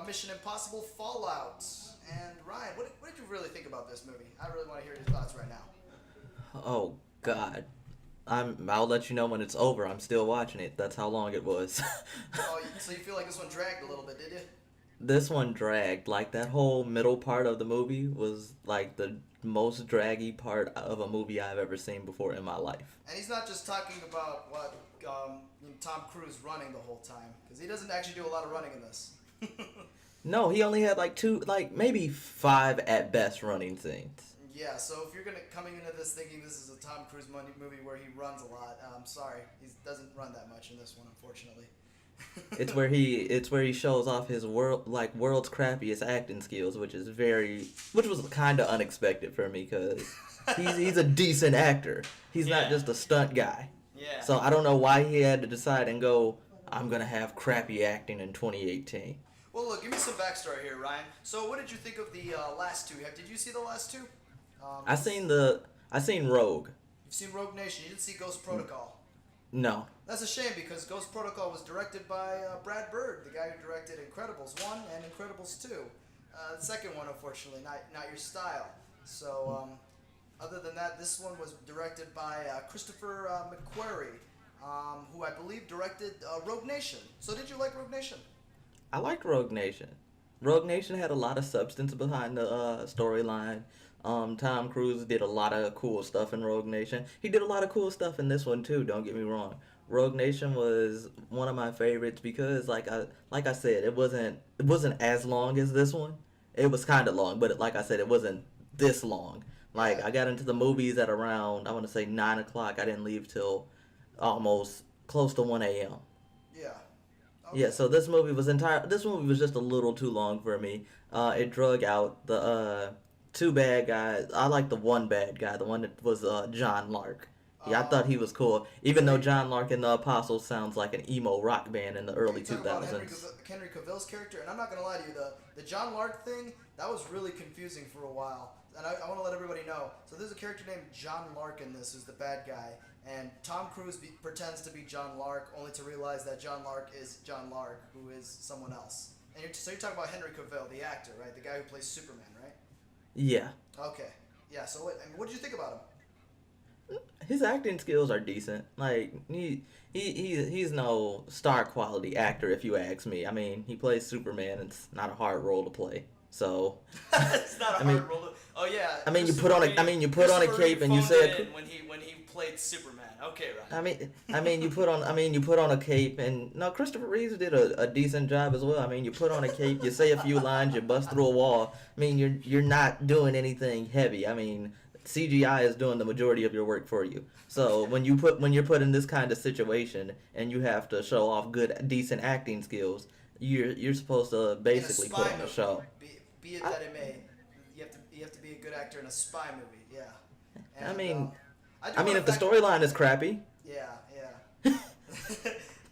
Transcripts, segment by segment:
Mission Impossible Fallout. And Ryan, what did you really think about this movie? I really want to hear your thoughts right now. Oh God, I'll let you know when it's over. I'm still watching it. That's how long it was. Oh, so you feel like this one dragged a little bit, did you? This one dragged. Like that whole middle part of the movie was like the most draggy part of a movie I've ever seen before in my life. And he's not just talking about what Tom Cruise running the whole time, because he doesn't actually do a lot of running in this. No, he only had like two, like maybe five at best running scenes. Yeah, so if you're gonna coming into this thinking this is a Tom Cruise movie where he runs a lot, I'm sorry, he doesn't run that much in this one, unfortunately. It's where he shows off his world's crappiest acting skills, which was kind of unexpected for me because he's a decent actor. He's not Yeah. just a stunt guy. Yeah. So I don't know why he had to decide and go, I'm gonna have crappy acting in 2018. Well, look, give me some backstory here, Ryan. So, what did you think of the last two? Did you see the last two? I seen the I seen Rogue. You've seen Rogue Nation. You didn't see Ghost Protocol. No, That's a shame because Ghost Protocol was directed by Brad Bird, the guy who directed Incredibles 1 and Incredibles 2. The second one, unfortunately, not your style. So, other than that, this one was directed by Christopher McQuarrie, who I believe directed Rogue Nation. So, did you like Rogue Nation? I liked Rogue Nation. Rogue Nation had a lot of substance behind the storyline. Tom Cruise did a lot of cool stuff in Rogue Nation. He did a lot of cool stuff in this one too. Don't get me wrong. Rogue Nation was one of my favorites because, like I said, it wasn't as long as this one. It was kind of long, but like I said, it wasn't this long. Like Yeah. I got into the movies at around I want to say 9 o'clock. I didn't leave till almost close to 1 a.m. Yeah. Yeah, Okay. so this movie was entire. This movie was just a little too long for me. It drug out the two bad guys. I like the one bad guy, the one that was John Lark. Yeah, I thought he was cool. Even though Henry, John Lark and the Apostles sounds like an emo rock band in the are early you two talking about thousands. Henry Cavill's character? And I'm not gonna lie to you, the John Lark thing that was really confusing for a while. And I want to let everybody know. So there's a character named John Lark in this, who's the bad guy, and Tom Cruise pretends to be John Lark, only to realize that John Lark is John Lark, who is someone else. And so you're talking about Henry Cavill, the actor, right? The guy who plays Superman, right? Yeah, Okay. Yeah. So what did you think about him? his acting skills are decent. Like he's no star quality actor if you ask me. I mean, he plays Superman. It's not a hard role to play. So, It's not a I mean, hard role. Oh yeah. you put on a Christopher cape Reeve and you phoned say it in when he played Superman. Okay, right. you put on a cape, and no, Christopher Reeves did a decent job as well. I mean, you put on a cape, you say a few lines, you bust through a wall. I mean, you're not doing anything heavy. I mean, CGI is doing the majority of your work for you. So when you're put in this kind of situation and you have to show off good, decent acting skills, you're supposed to In a basically put spy on a movie, show. be it I, that it may, you have to be a good actor in a spy movie. Yeah. I And mean, I do I mean, want if to the fact. storyline is crappy, Yeah, yeah.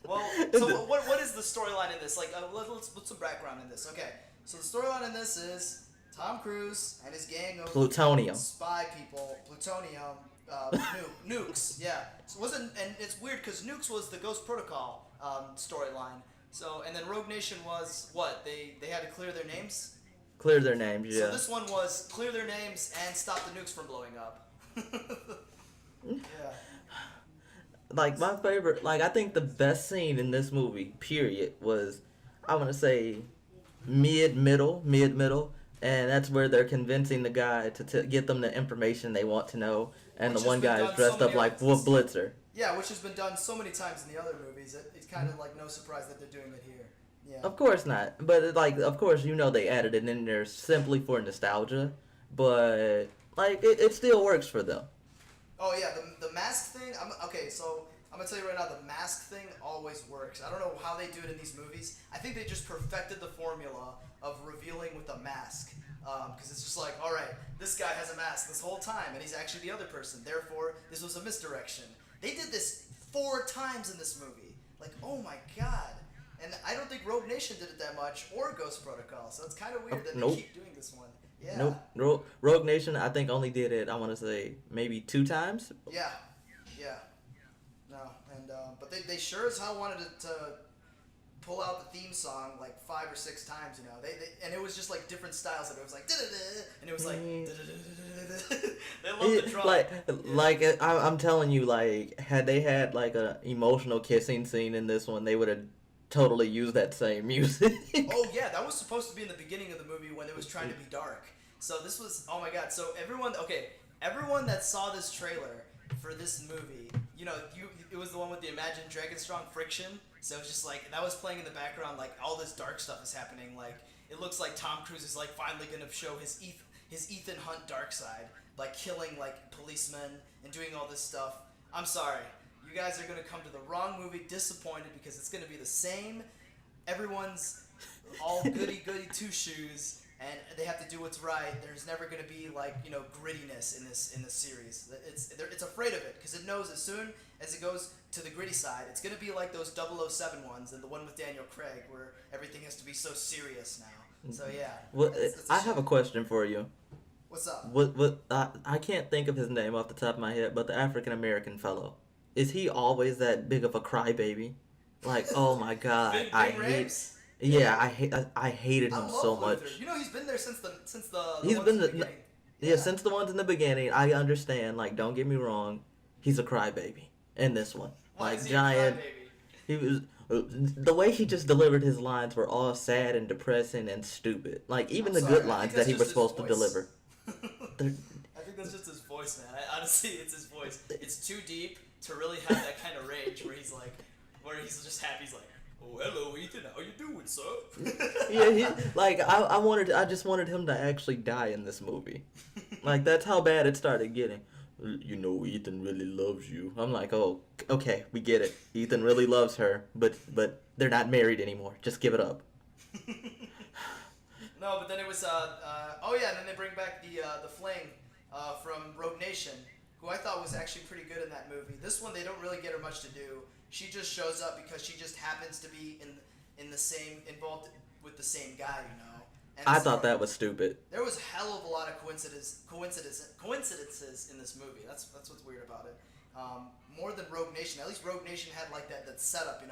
Well, so what is the storyline in this? Like, let's put some background in this. Okay, so the storyline in this is Tom Cruise and his gang of plutonium. spy people, plutonium, nukes. Yeah. So wasn't and it's weird because nukes was the Ghost Protocol storyline. So and then Rogue Nation was what they had to clear their names. Clear their names, So yeah. this one was clear their names and stop the nukes from blowing up. Yeah. Like my favorite, like I think the best scene in this movie, period, was I want to say mid middle, and that's where they're convincing the guy to get them the information they want to know, and Which the has one been guy is done so dressed up many like Wolf Blitzer. Yeah, which has been done so many times in the other movies. It's kind of like no surprise that they're doing it here. Yeah. Of course not, but like of course they added it in there simply for nostalgia, but like it still works for them. Oh yeah, the mask thing. Okay, so I'm gonna tell you right now, the mask thing always works. I don't know how they do it in these movies. I think they just perfected the formula of revealing with a mask. Because it's just like, all right, this guy has a mask this whole time, and he's actually the other person. Therefore, this was a misdirection. They did this 4 times in this movie. Like, oh my god. And I don't think Rogue Nation did it that much, or Ghost Protocol. So it's kind of weird that they Nope. keep doing this one. Yeah. Nope. Rogue Nation, I think only did it. I want to say maybe 2 times. Yeah. Yeah. No. And but they sure as hell wanted it to pull out the theme song like 5 or 6 times, and it was just like different styles of it. It was like da-da-da, and it was like da-da-da-da-da-da. They love the drum. I'm telling you, like, had they had like a emotional kissing scene in this one, they would have totally used that same music. Oh yeah, that was supposed to be in the beginning of the movie when it was trying to be dark. So this was, oh my god. So everyone that saw this trailer for this movie, it was the one with the Imagine Dragon Strong friction. So it's just like that was playing in the background, like all this dark stuff is happening. Like it looks like Tom Cruise is like finally gonna show his Ethan Hunt dark side, like killing like policemen and doing all this stuff. I'm sorry, you guys are gonna come to the wrong movie, disappointed because it's gonna be the same. Everyone's all goody two shoes, and they have to do what's right. There's never gonna be like grittiness in this series. It's afraid of it because it knows as soon as it goes to the gritty side, it's gonna be like those 007 ones and the one with Daniel Craig where everything has to be so serious now. So yeah. Well, I have a question for you. What's up? I can't think of his name off the top of my head, but the African American fellow, is he always that big of a crybaby? Like, oh my god, Ving I Rhames? hate. Yeah, I hated him so much. Luther. He's been there since the He's ones been in the beginning. Yeah, since the ones in the beginning. I understand. Like, don't get me wrong, he's a crybaby in this one. Why Like is he giant. a crybaby? He was the way he just delivered his lines were all sad and depressing and stupid. Like even the good lines that he was supposed to deliver. I think that's just his voice, man. Honestly, it's his voice. It's too deep to really have that kind of rage where he's just happy. He's like, "Oh, hello, Ethan. How you doing, sir?" Yeah, I just wanted him to actually die in this movie. Like that's how bad it started getting. Ethan really loves you. I'm like, oh, okay, we get it. Ethan really loves her, but they're not married anymore. Just give it up. No, but then it was and then they bring back the Fling from Rogue Nation, who I thought was actually pretty good in that movie. This one they don't really get her much to do. She just shows up because she just happens to be involved with the same guy, And I thought that was stupid. There was hell of a lot of coincidences in this movie. That's what's weird about it. More than Rogue Nation. At least Rogue Nation had like that setup,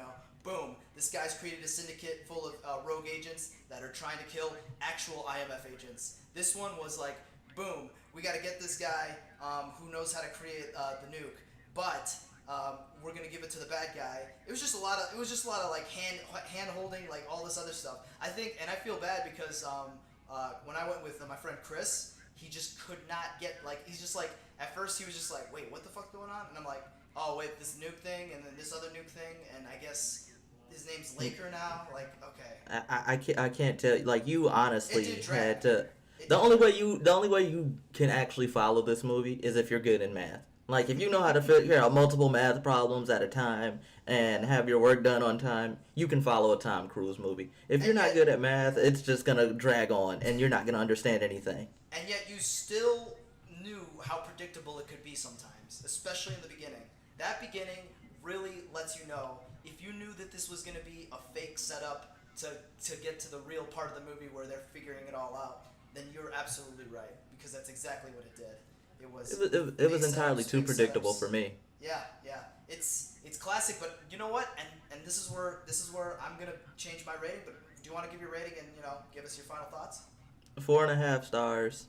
Boom, this guy's created a syndicate full of rogue agents that are trying to kill actual IMF agents. This one was like, boom, we got to get this guy who knows how to create the nuke, but we're gonna give it to the bad guy. It was just a lot of like hand holding, like all this other stuff. I think, and I feel bad because when I went with my friend Chris, he just could not get he's just like at first he was just like, wait, what the fuck's going on? And I'm like, oh wait, this nuke thing and then this other nuke thing, and I guess his name's Laker now. Like, okay. I can't tell you. Like you honestly It did drag. had to. The only way you can actually follow this movie is if you're good in math. Like if you know how to figure out multiple math problems at a time and have your work done on time, you can follow a Tom Cruise movie. If you're not good at math, it's just gonna drag on and you're not gonna understand anything. And yet you still knew how predictable it could be sometimes, especially in the beginning. That beginning really lets you know if you knew that this was going to be a fake setup to get to the real part of the movie where they're figuring it all out, then you're absolutely right because that's exactly what it did. It was entirely too predictable for me. Yeah. It's classic, but you know what? And this is where I'm gonna change my rating. But do you want to give your rating and give us your final thoughts? 4.5 stars.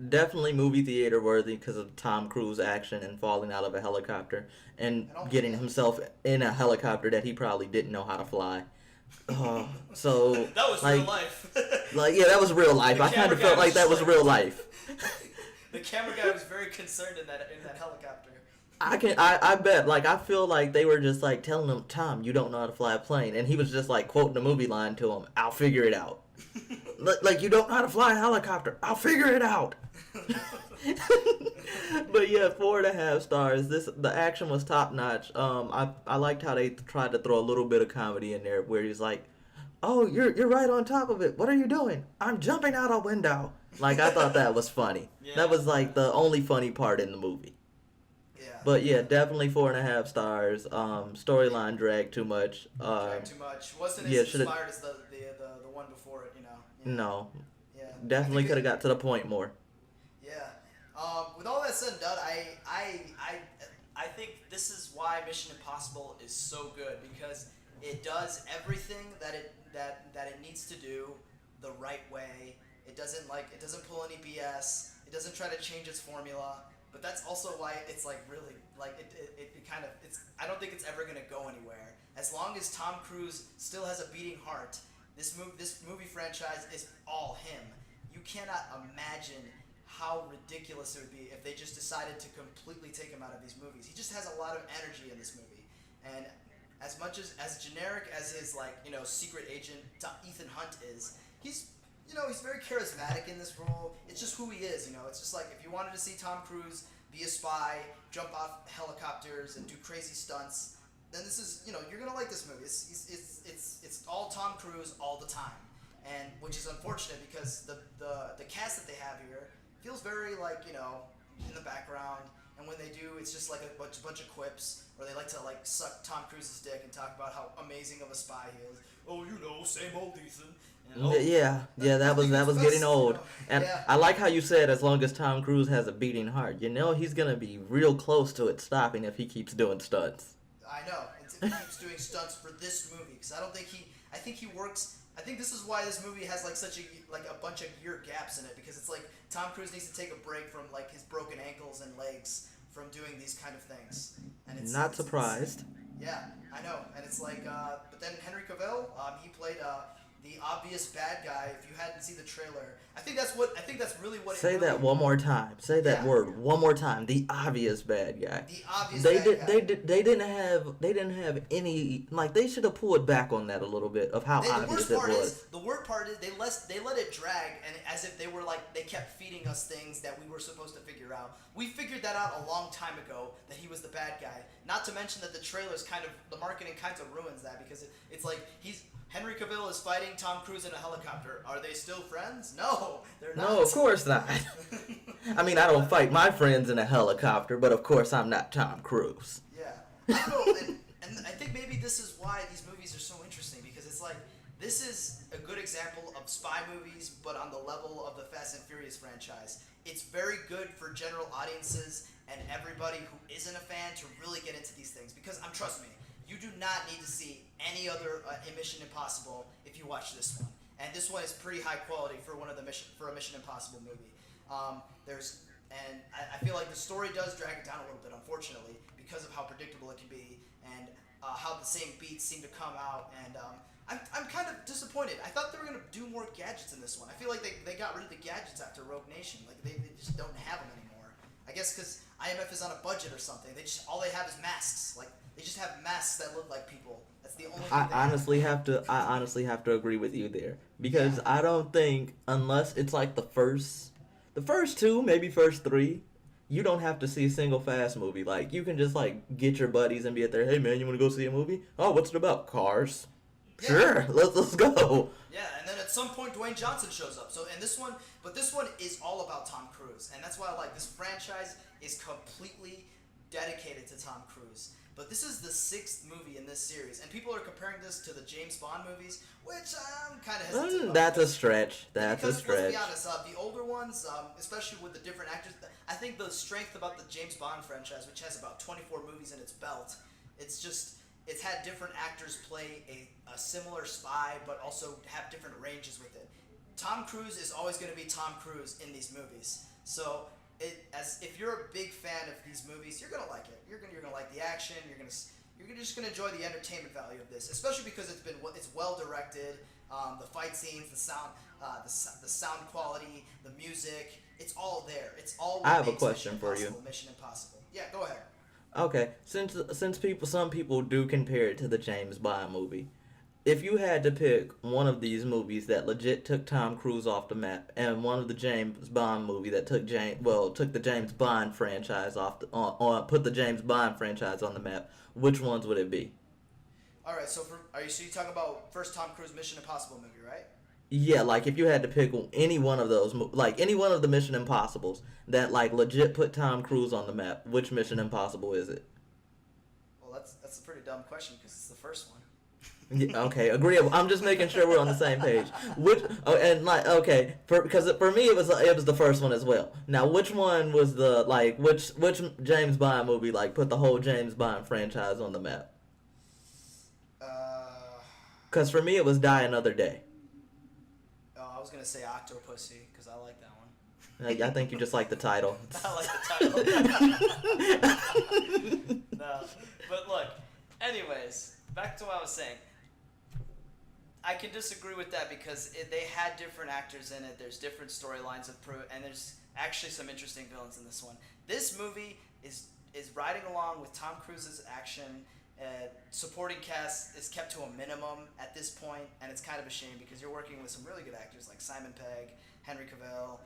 Definitely movie theater worthy because of Tom Cruise action and falling out of a helicopter and getting himself in a helicopter that he probably didn't know how to fly. So that was real life. That was real life. I kind of felt like that was real life. The camera guy was very concerned in that helicopter. I bet. I feel like they were just telling him, Tom, you don't know how to fly a plane, and he was just quoting the movie line to him. I'll figure it out. You don't know how to fly a helicopter. I'll figure it out. But yeah, 4.5 stars. The action was top notch. I liked how they tried to throw a little bit of comedy in there, where he's like, "Oh, you're right on top of it. What are you doing? I'm jumping out a window." I thought that was funny. Yeah. That was the only funny part in the movie. Yeah. But yeah, definitely 4.5 stars. Storyline dragged too much. Dragged too much. Wasn't as inspired as the one before it, No. Yeah. Definitely could have got to the point more. Yeah. With all that said and done, I think this is why Mission Impossible is so good, because It does everything that it needs to do the right way. It doesn't pull any BS. It doesn't try to change its formula. But that's also why it's like really like it kind of it's I don't think it's ever gonna go anywhere. As long as Tom Cruise still has a beating heart, this movie franchise is all him. You cannot imagine how ridiculous it would be if they just decided to completely take him out of these movies. He just has a lot of energy in this movie, and as much as generic as his like secret agent Ethan Hunt is, he's very charismatic in this role. It's just who he is. It's just like if you wanted to see Tom Cruise be a spy, jump off helicopters, and do crazy stunts, then this is you're gonna like this movie. It's all Tom Cruise all the time, and which is unfortunate because the cast that they have here feels very like in the background. And when they do, it's just like a bunch of quips, or they like to like suck Tom Cruise's dick and talk about how amazing of a spy he is. Oh, same old Ethan. Yeah, that was getting old. And yeah. I like how you said as long as Tom Cruise has a beating heart. He's gonna be real close to it stopping if he keeps doing stunts. I know. If he keeps doing stunts for this movie, because I think he works. I think this is why this movie has like such a bunch of year gaps in it, because it's like Tom Cruise needs to take a break from like his broken ankles and legs from doing these kind of things. And it's Not surprised. Yeah, I know, and it's like, but then Henry Cavill, he played the obvious bad guy. If you hadn't seen the trailer, I think that's really what. Say it really, that one more time. Say that Yeah. word one more time. The obvious bad guy. The obvious They bad did. guy. They didn't have any. Like they should have pulled back on that a little bit of how The obvious worst it part was. is they let it drag, and as if they were like they kept feeding us things that we were supposed to figure out. We figured that out a long time ago that he was the bad guy. Not to mention that the marketing kind of ruins that, because it's like Henry Cavill is fighting Tom Cruise in a helicopter. Are they still friends? No, they're not. No, of course not. I mean, I don't fight my friends in a helicopter, but of course I'm not Tom Cruise. Yeah. I don't know, and I think maybe this is why these movies are so interesting, because it's like, this is a good example of spy movies, but on the level of the Fast and Furious franchise. It's very good for general audiences and everybody who isn't a fan to really get into these things, because trust me, you do not need to see any other Mission Impossible if you watch this one. And this one is pretty high quality for a Mission Impossible movie. I feel like the story does drag it down a little bit, unfortunately, because of how predictable it can be, and how the same beats seem to come out. And I'm kind of disappointed. I thought they were gonna do more gadgets in this one. I feel like they got rid of the gadgets after Rogue Nation. Like they just don't have them anymore. I guess because IMF is on a budget or something. All they have is masks. Like they just have masks that look like people. That's the only thing I they have. honestly have to agree with you there, because Yeah. I don't think, unless it's like the first two, maybe first three, you don't have to see a single Fast movie. Like you can just like get your buddies and be at there. Hey man, you want to go see a movie? Oh, what's it about? Cars. Yeah. Sure, let's go. Yeah, and then at some point Dwayne Johnson shows up. So this one is all about Tom Cruise, and that's why I like this franchise is completely dedicated to Tom Cruise. But this is the 6th movie in this series, and people are comparing this to the James Bond movies, which I'm kind of hesitant about. That's a stretch. That's a Because stretch. let's be honest, the older ones, especially with the different actors, I think the strength about the James Bond franchise, which has about 24 movies in its belt, it's had different actors play a similar spy, but also have different ranges with it. Tom Cruise is always going to be Tom Cruise in these movies. So if you're a big fan of these movies, you're gonna like it. You're gonna like the action. You're just gonna enjoy the entertainment value of this, especially because it's well directed. The fight scenes, the sound quality, the music, it's all there. It's all. I have a question for you. Mission Impossible. Yeah, go ahead. Okay, since some people do compare it to the James Bond movie, if you had to pick one of these movies that legit took Tom Cruise off the map, and one of the James Bond movie that took the James Bond franchise put the James Bond franchise on the map, which ones would it be? All right, so you talking about first Tom Cruise Mission Impossible movie, right? Yeah, like if you had to pick any one of those, like any one of the Mission Impossibles that like legit put Tom Cruise on the map, which Mission Impossible is it? Well, that's a pretty dumb question because it's the first one. Yeah, okay, agreeable. I'm just making sure we're on the same page. Because for me it was the first one as well. Now, which one was which James Bond movie like put the whole James Bond franchise on the map? Because for me, it was Die Another Day. Oh, I was gonna say Octopussy because I like that one. I think you just like the title. I like the title. No, but look. Anyways, back to what I was saying. I can disagree with that because they had different actors in it. There's different storylines and there's actually some interesting villains in this one. This movie is riding along with Tom Cruise's action. Supporting cast is kept to a minimum at this point, and it's kind of a shame because you're working with some really good actors like Simon Pegg, Henry Cavill,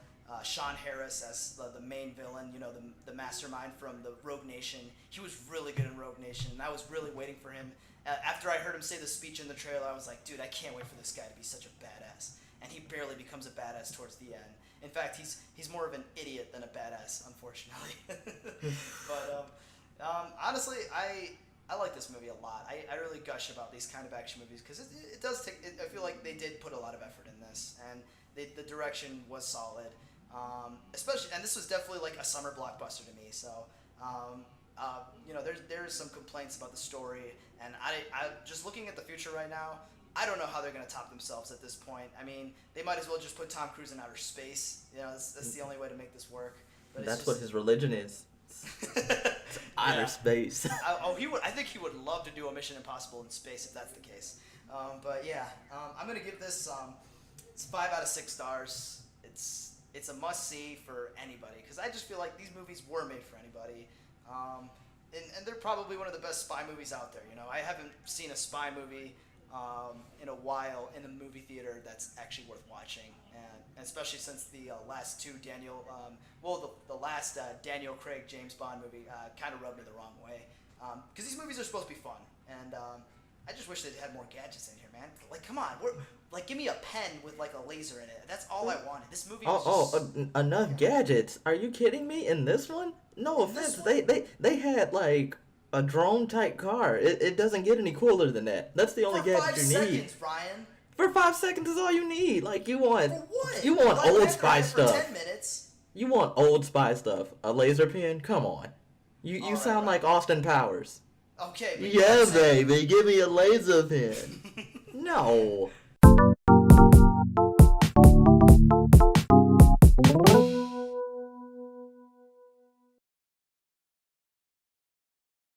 Sean Harris as the main villain, you know, the mastermind from the Rogue Nation. He was really good in Rogue Nation, and I was really waiting for him. After I heard him say the speech in the trailer, I was like, dude, I can't wait for this guy to be such a badass. And he barely becomes a badass towards the end. In fact, he's more of an idiot than a badass, unfortunately. But honestly, I like this movie a lot. I really gush about these kind of action movies because it does take. I feel like they did put a lot of effort in this, and the direction was solid. Especially, and this was definitely like a summer blockbuster to me. So, you know, there's some complaints about the story, and I just looking at the future right now, I don't know how they're gonna top themselves at this point. I mean, they might as well just put Tom Cruise in outer space. You know, that's the only way to make this work. But That's what his religion is. Outer space. I think he would love to do a Mission Impossible in space if that's the case. But yeah, I'm gonna give this it's 5 out of 6 stars. It's a must see for anybody because I just feel like these movies were made for anybody, and they're probably one of the best spy movies out there. You know, I haven't seen a spy movie in a while in the movie theater that's actually worth watching, and especially since the last two the last Daniel Craig James Bond movie kind of rubbed me the wrong way because these movies are supposed to be fun, and I just wish they had more gadgets in here, man. Like, come on, like, give me a pen with like a laser in it. That's all I wanted. This movie was Enough gadgets. Are you kidding me? In this one? No offense, they had like a drone type car. It doesn't get any cooler than that. That's the only for gadget 5 you seconds, need. Ryan. For 5 seconds is all you need. Like you want For what? you want Why do I old have to spy have it for stuff. 10 minutes. You want old spy stuff. A laser pen? Come on. You All sound right. like Austin Powers. Okay. But Yeah, baby, give me a laser pen. No.